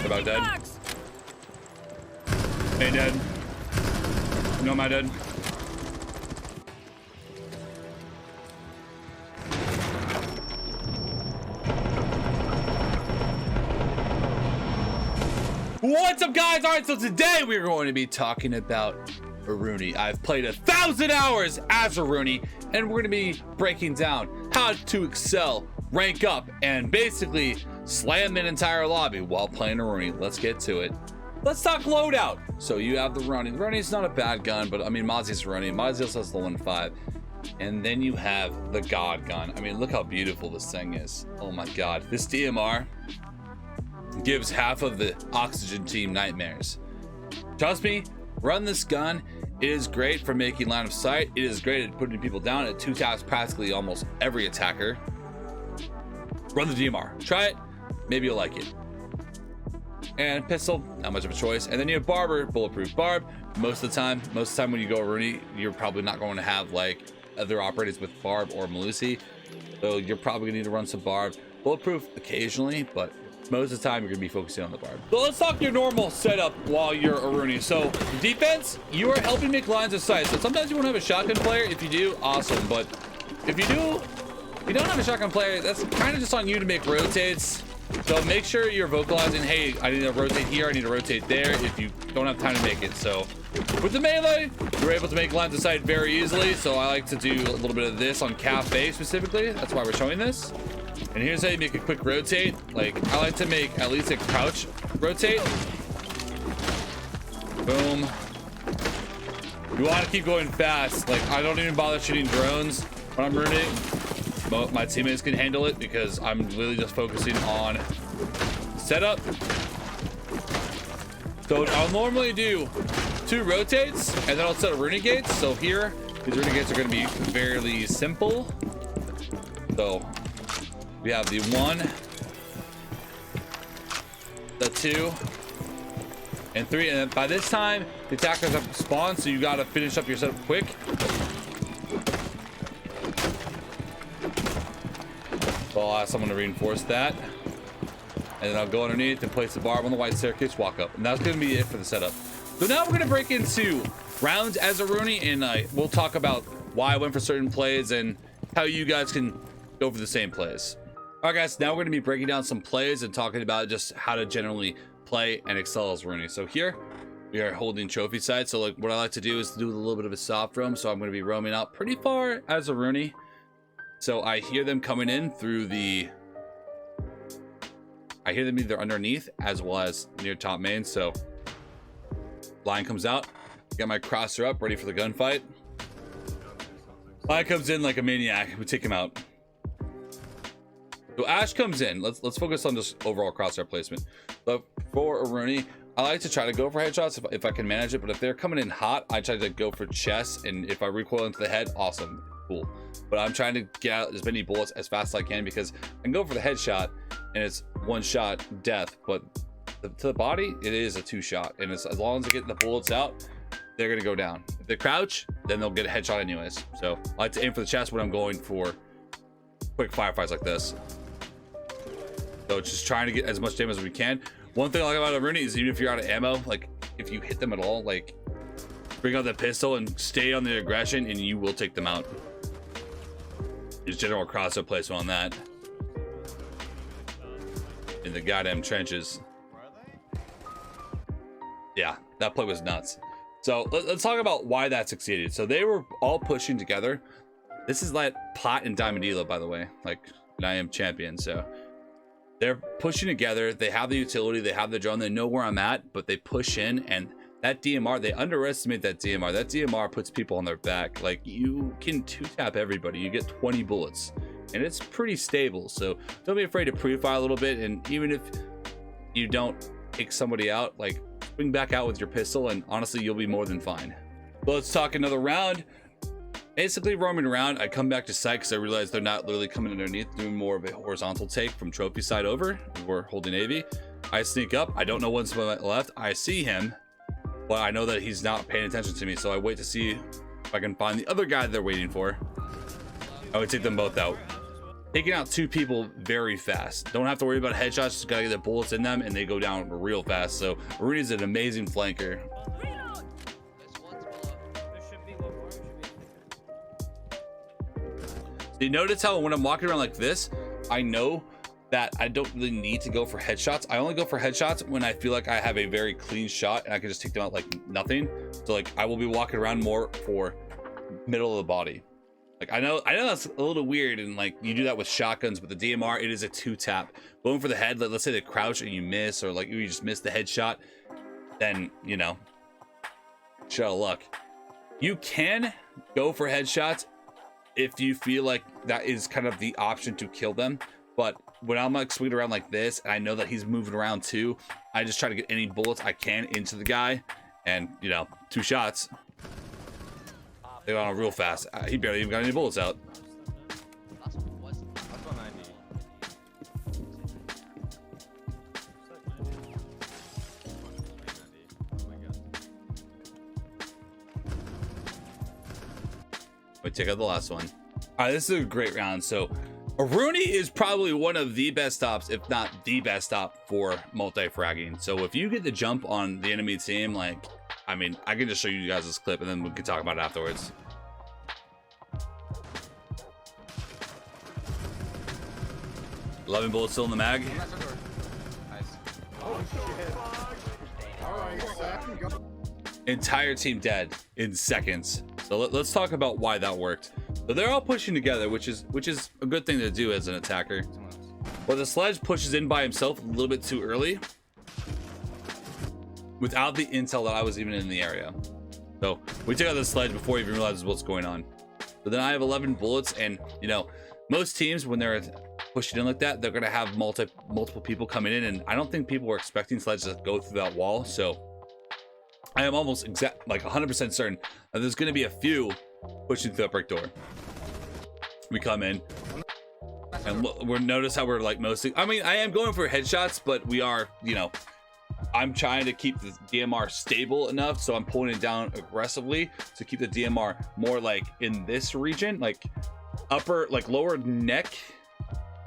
about dead. Ain't dead. No, am I dead? What's up, guys? All right, so today we're going to be talking about Aruni. I've played 1,000 hours as Aruni, and we're going to be breaking down how to excel, rank up, and basically slam an entire lobby while playing Aruni. Let's get to it. Let's talk loadout. So you have the Aruni. The Aruni's not a bad gun, but I mean, Mozzie's Aruni. Mozzie also has the 1.5. And then you have the God gun. I mean, look how beautiful this thing is. Oh my God. This DMR gives half of the oxygen team nightmares. Trust me, run this gun. It is great for making line of sight. It is great at putting people down. It two-taps practically almost every attacker. Run the DMR. Try it. Maybe you'll like it. And pistol, not much of a choice. And then you have Barber, bulletproof barb. Most of the time when you go Aruni, you're probably not going to have like other operators with barb or Malusi. So you're probably gonna need to run some barb. Bulletproof occasionally, but most of the time you're gonna be focusing on the barb. So let's talk your normal setup while you're Aruni. So defense, you are helping make lines of sight. So sometimes you won't have a shotgun player. If you do, awesome. But if you don't have a shotgun player, that's kind of just on you to make rotates. So make sure you're vocalizing, hey, I need to rotate here, I need to rotate there, if you don't have time to make it. So with the melee, you're able to make lines of sight very easily. So I like to do a little bit of this on cafe specifically. That's why we're showing this. And here's how you make a quick rotate. Like, I like to make at least a crouch rotate. Boom. You want to keep going fast. Like, I don't even bother shooting drones when I'm running. My teammates can handle it because I'm really just focusing on setup. So I'll normally do 2 rotates and then I'll set a Aruni gates. So here, these Aruni gates are going to be fairly simple. So we have the 1, the 2, and 3. And then by this time, the attackers have spawned, so you got to finish up your setup quick. So I'll ask someone to reinforce that. And then I'll go underneath and place the barb on the white staircase, walk up. And that's going to be it for the setup. So now we're going to break into rounds as Aruni, and we'll talk about why I went for certain plays and how you guys can go for the same plays. All right, guys, now we're going to be breaking down some plays and talking about just how to generally play and excel as Aruni. So here we are holding trophy side. So like what I like to do is do a little bit of a soft roam. So I'm going to be roaming out pretty far as Aruni. So I hear them coming in through the, I hear them either underneath as well as near top main. So line comes out, got my crosser up, ready for the gunfight. Line comes in like a maniac, we take him out. So Ash comes in. Let's focus on just overall crosshair placement. But for Aruni, I like to try to go for headshots if I can manage it. But if they're coming in hot, I try to go for chest. And if I recoil into the head, awesome, cool. But I'm trying to get out as many bullets as fast as I can because I can go for the headshot and it's 1 shot death. But to the body, it is a 2 shot. And it's, as long as I get the bullets out, they're gonna go down. If they crouch, then they'll get a headshot anyways. So I like to aim for the chest when I'm going for quick firefights like this. So just trying to get as much damage as we can. One thing I like about Aruni is even if you're out of ammo, like if you hit them at all, like bring out the pistol and stay on the aggression and you will take them out. Just general crosshair placement on that. In the goddamn trenches. Yeah, that play was nuts. So let's talk about why that succeeded. So they were all pushing together. This is like Pot and Diamondilla, by the way. Like, and I am champion, so they're pushing together. They have the utility, they have the drone, they know where I'm at, but they push in, and that DMR, they underestimate that DMR. That DMR puts people on their back. Like, you can 2-tap everybody. You get 20 bullets, and it's pretty stable. So don't be afraid to pre-fire a little bit, and even if you don't take somebody out, like, swing back out with your pistol, and honestly, you'll be more than fine. So let's talk another round. Basically roaming around, I come back to sight because I realize they're not literally coming underneath, doing more of a horizontal take from trophy side over. We're holding AV. I sneak up. I don't know what's to my left. I see him, but I know that he's not paying attention to me. So I wait to see if I can find the other guy they're waiting for. I would take them both out. taking out 2 people very fast. Don't have to worry about headshots, just gotta get the bullets in them and they go down real fast. So Aruni's an amazing flanker. So you notice how when I'm walking around like this, I know that I don't really need to go for headshots. I only go for headshots when I feel like I have a very clean shot and I can just take them out like nothing. So like I will be walking around more for middle of the body. Like I know that's a little weird, and like you do that with shotguns, but the DMR, it is a 2-tap. Going for the head, let's say the crouch and you miss, or like you just miss the headshot, then you know, shit out of luck. You can go for headshots if you feel like that is kind of the option to kill them, but when I'm like swinging around like this and I know that he's moving around too, I just try to get any bullets I can into the guy, and you know, 2 shots, they went on real fast. He barely even got any bullets out. We take out the last one. All right, this is a great round. So Aruni is probably one of the best stops, if not the best stop for multi-fragging. So if you get the jump on the enemy team, like, I mean, I can just show you guys this clip and then we can talk about it afterwards. $11 bullets still in the mag. Entire team dead in seconds. So let's talk about why that worked. So they're all pushing together, which is a good thing to do as an attacker. But the sledge pushes in by himself a little bit too early, without the intel that I was even in the area. So we took out the sledge before he even realizes what's going on. So then I have 11 bullets, and you know, most teams when they're pushing in like that, they're gonna have multiple people coming in, and I don't think people were expecting sledge to go through that wall. So I am almost like 100% certain that there's gonna be a few pushing through that brick door. We come in, and we're notice how we're like mostly. I mean, I am going for headshots, but we are, you know, I'm trying to keep the DMR stable enough, so I'm pulling it down aggressively to keep the DMR more like in this region, like upper, like lower neck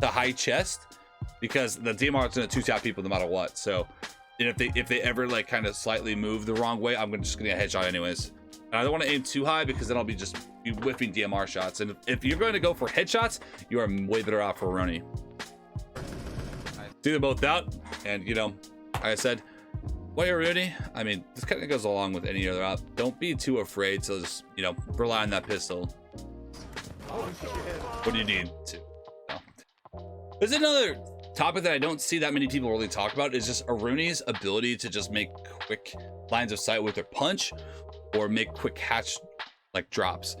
to high chest, because the DMR is gonna 2-tap people no matter what. So, and if they ever like kind of slightly move the wrong way, I'm just gonna get a headshot anyways. And I don't want to aim too high because then I'll be whiffing DMR shots. And if you're going to go for headshots, you are way better off for Aruni. See them both out, and you know, like I said, why Aruni? I mean, this kind of goes along with any other op. Don't be too afraid to just, you know, rely on that pistol. What do you need to? No. There's another topic that I don't see that many people really talk about, is just Aruni's ability to just make quick lines of sight with her punch, or make quick hatch like drops.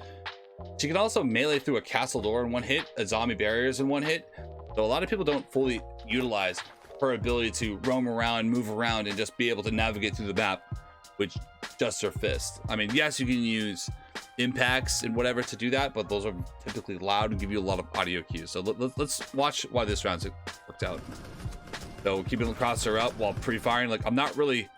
She can also melee through a castle door in one hit, a zombie barriers in one hit. So a lot of people don't fully utilize her ability to roam around, move around, and just be able to navigate through the map with just her fist. I mean, yes, you can use impacts and whatever to do that, but those are typically loud and give you a lot of audio cues. So let's watch why this round worked out. So keeping Crosshair up while pre-firing. Like, I'm not really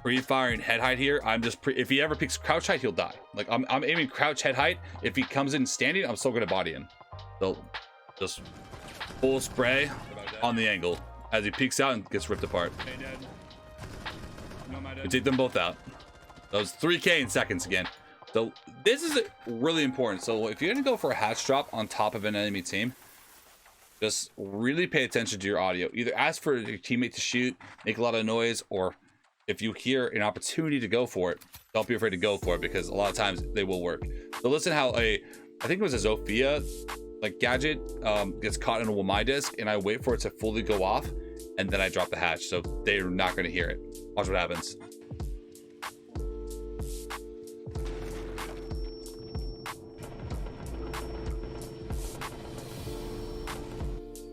pre-firing head height here. I'm just if he ever picks crouch height, he'll die. Like I'm aiming crouch head height. If he comes in standing, I'm still gonna body him. So just full spray on the angle as he peeks out and gets ripped apart. We take them both out. That was 3K in seconds again. So this is really important. So if you're gonna go for a hatch drop on top of an enemy team, just really pay attention to your audio. Either ask for your teammate to shoot, make a lot of noise, or if you hear an opportunity to go for it, don't be afraid to go for it, because a lot of times they will work. So listen how I think it was a Zofia like gadget gets caught in a Wamai disc, and I wait for it to fully go off, and then I drop the hatch, so they're not going to hear it. Watch what happens.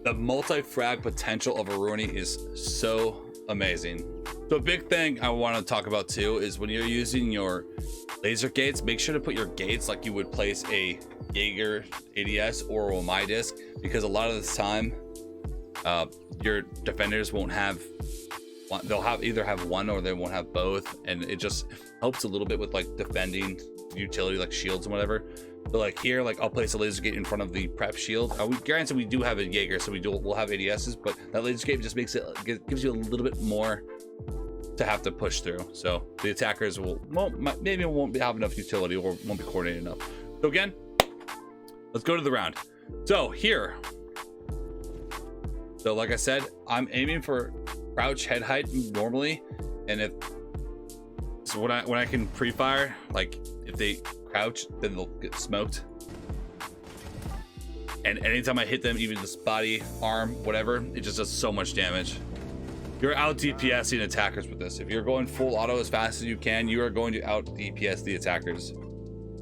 The multi-frag potential of Aruni is so amazing. So a big thing I want to talk about too is when you're using your laser gates, make sure to put your gates like you would place a Jaeger ADS or a Wamai disc, because a lot of the time your defenders won't have one. They'll either have one or they won't have both, and it just helps a little bit with like defending utility like shields and whatever. So like here, like I'll place a laser gate in front of the prep shield. Granted, we do have a Jaeger, so we'll have ADSs, but that laser gate just makes it, gives you a little bit more to have to push through. So the attackers maybe won't have enough utility or won't be coordinated enough. So again, let's go to the round. So here, so like I said, I'm aiming for crouch head height normally, and if so when I can pre-fire, like if they crouch, then they'll get smoked. And anytime I hit them, even just body, arm, whatever, it just does so much damage. You're out DPSing attackers with this. If you're going full auto as fast as you can, you are going to out DPS the attackers.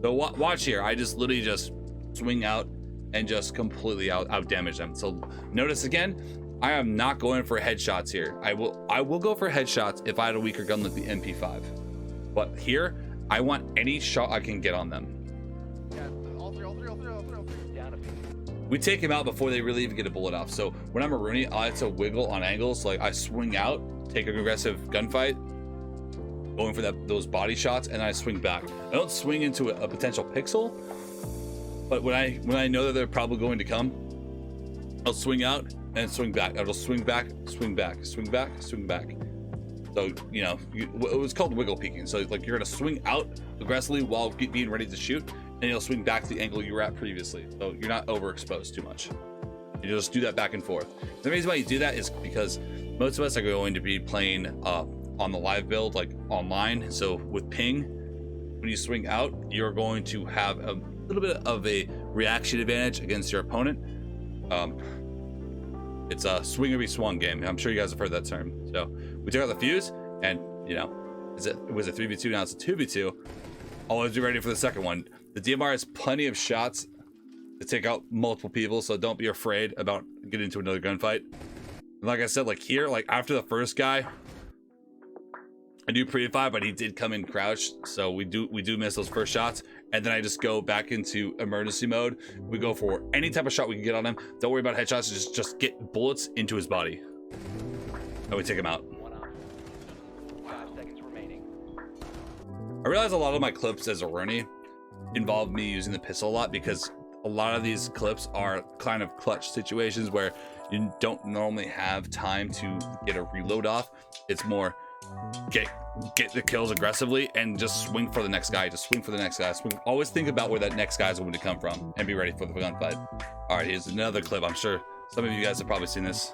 So watch here. I just literally just swing out and just completely out damage them. So notice again, I am not going for headshots here. I will go for headshots if I had a weaker gun like the MP5. But here, I want any shot I can get on them. Yeah, all three. We take him out before they really even get a bullet off. So when I'm a Rooney, I like to wiggle on angles. Like I swing out, take an aggressive gunfight, going for those body shots, and I swing back. I don't swing into a potential pixel, but when I know that they're probably going to come, I'll swing out and swing back. I'll swing back, swing back, swing back, swing back. So, you know, it was called wiggle peeking. So like you're gonna swing out aggressively while being ready to shoot, and you'll swing back to the angle you were at previously. So you're not overexposed too much. You just do that back and forth. The reason why you do that is because most of us are going to be playing on the live build, like online. So with ping, when you swing out, you're going to have a little bit of a reaction advantage against your opponent. It's a swing or be swung game. I'm sure you guys have heard that term. So we took out the fuse, and you know, it was a 3v2, now it's a 2v2. Always be ready for the second one. The DMR has plenty of shots to take out multiple people, so don't be afraid about getting into another gunfight. And like I said, like here, like after the first guy, I do pre-fire, but he did come in crouched, so we do miss those first shots, and then I just go back into emergency mode. We go for any type of shot we can get on him. Don't worry about headshots, just get bullets into his body, and we take him out. 5 seconds remaining. I realize a lot of my clips as a Rooney involve me using the pistol a lot, because a lot of these clips are kind of clutch situations where you don't normally have time to get a reload off. It's more get the kills aggressively and just swing for the next guy. Just swing for the next guy. Always think about where that next guy is going to come from and be ready for the gunfight. All right, here's another clip. I'm sure some of you guys have probably seen this.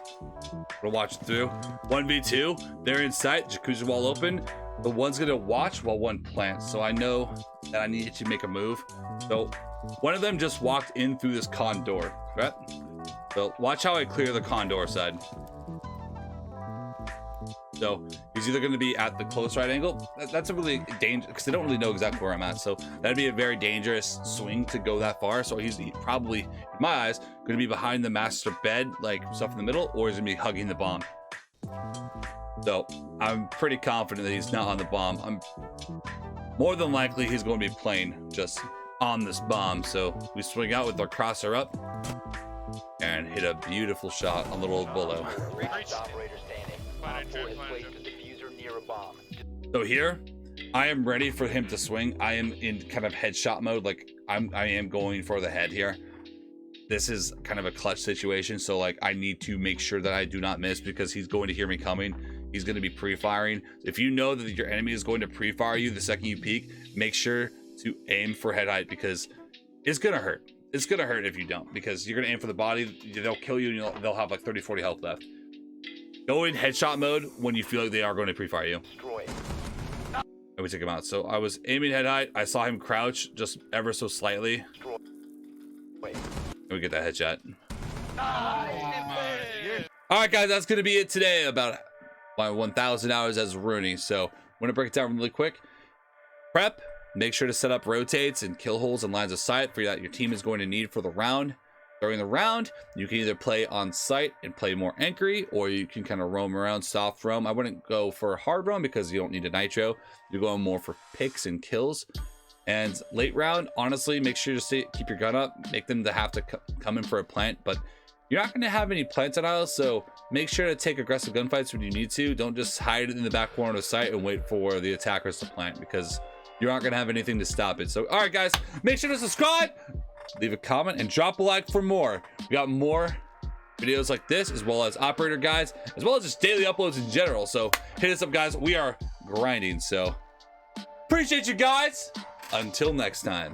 We'll watch it through. 1v2. They're in sight. Jacuzzi wall open. The one's gonna watch while one plants. So I know that I need to make a move. So one of them just walked in through this con door, right? So watch how I clear the con door side. So he's either going to be at the close right angle. That's a really dangerous, because they don't really know exactly where I'm at. So that'd be a very dangerous swing to go that far. So he's probably, in my eyes, going to be behind the master bed, like stuff in the middle, or he's going to be hugging the bomb. So I'm pretty confident that he's not on the bomb. I'm more than likely he's going to be playing just on this bomb. So we swing out with our Crosshair up and hit a beautiful shot on little old Bullo. So here, I am ready for him to swing. I am in kind of headshot mode. Like I am going for the head here. This is kind of a clutch situation. So like I need to make sure that I do not miss, because he's going to hear me coming. He's going to be pre-firing. If you know that your enemy is going to pre-fire you the second you peek, make sure to aim for head height, because it's going to hurt. It's going to hurt if you don't, because you're going to aim for the body. They'll kill you, and they'll have like 30-40 health left. Go in headshot mode when you feel like they are going to pre-fire you. And we took him out. So I was aiming head height. I saw him crouch just ever so slightly. And we get that headshot. All right, guys, that's going to be it today about my 1,000 hours as Rooney. So I'm going to break it down really quick. Prep. Make sure to set up rotates and kill holes and lines of sight for that your team is going to need for the round. During the round, you can either play on site and play more anchory, or you can kind of roam around, soft roam. I wouldn't go for hard roam because you don't need a nitro. You're going more for picks and kills. And late round, honestly, make sure to keep your gun up. Make them to have to come in for a plant, but you're not going to have any plant tiles, so make sure to take aggressive gunfights when you need to. Don't just hide in the back corner of the site and wait for the attackers to plant, because you aren't gonna have anything to stop it. So all right guys, make sure to subscribe, leave a comment, and drop a like for more. We got more videos like this, as well as operator guides, as well as just daily uploads in general. So hit us up guys, we are grinding. So appreciate you guys, until next time.